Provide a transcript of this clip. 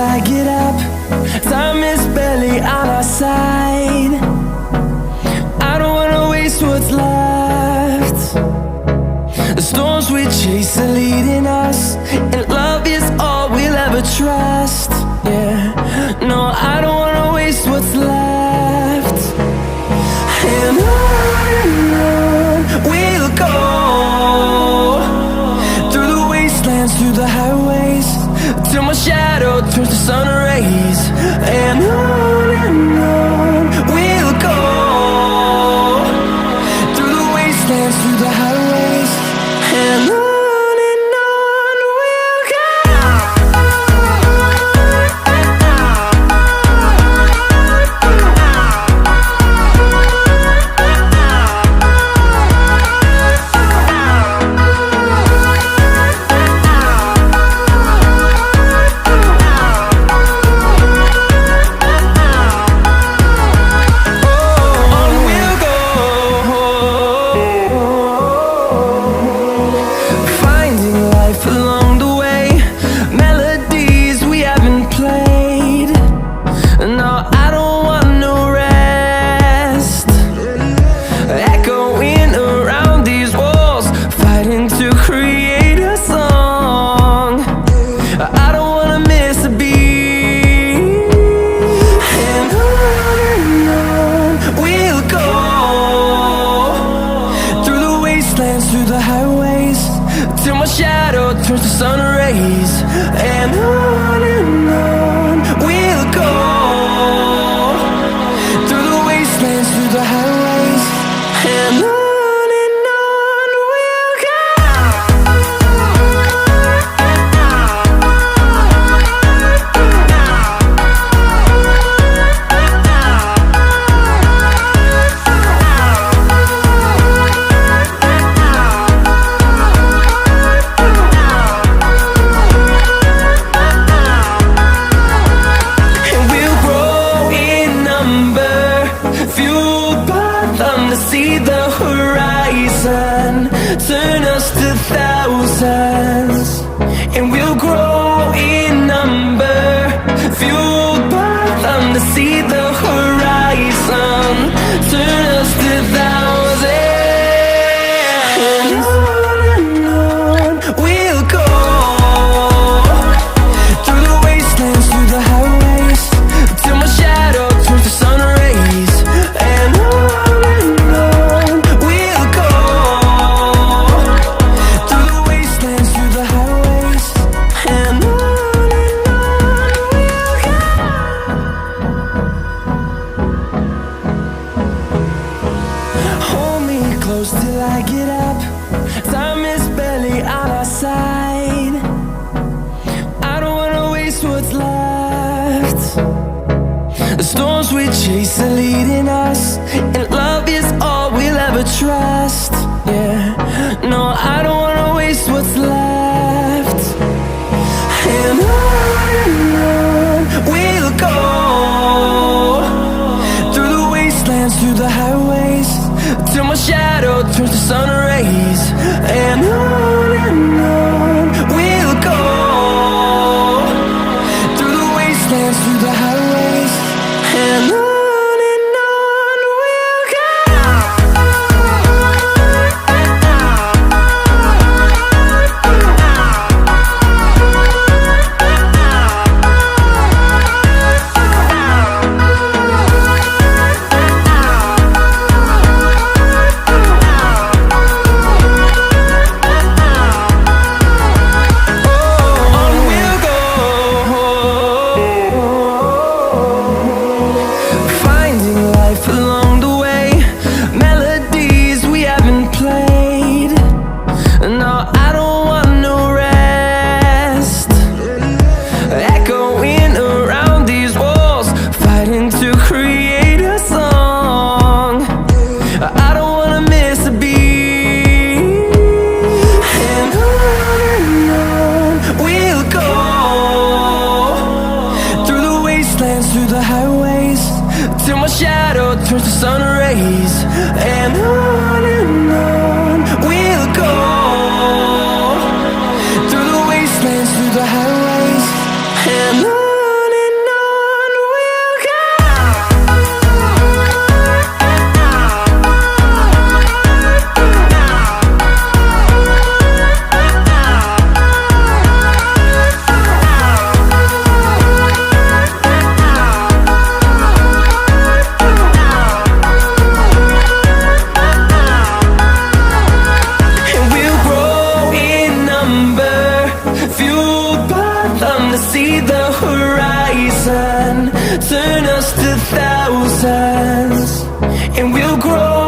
I get up. Time is barely on our side. I don't wanna waste what's left. The storms we chase are leading us, and love is all we'll ever trust. Yeah, no, I don't wanna waste what's left. And on we'll go, through the wastelands, through the highways, till my shadow turns to sun rays. And on we'll go, through the wastelands, through the highways, and on we'll go. Through the highways, till my shadow turns to sun rays. And on we'll go, through the wastelands, through the highways, and on we'll go. To see the horizon turn us to thousands, and we'll grow in number, fueled by them. To see the horizon turn us to thousands, and on we'll go, through the wastelands, through the highways, till my shadow turns to sun rays. And till I get up, time is barely on our side. I don't wanna waste what's left. The storms we chase are leading us, and love is all we'll ever trust. Yeah, no, I don't wanna waste what's left. And on we'll go, through the wastelands, through the highways, till my shadow turns to sun rays. And on we'll go, through the wastelands, through the highways, and on we'll go. Turns to sun rays. And on we'll go, through the wastelands, through the highways, and on. the thousands, and we'll grow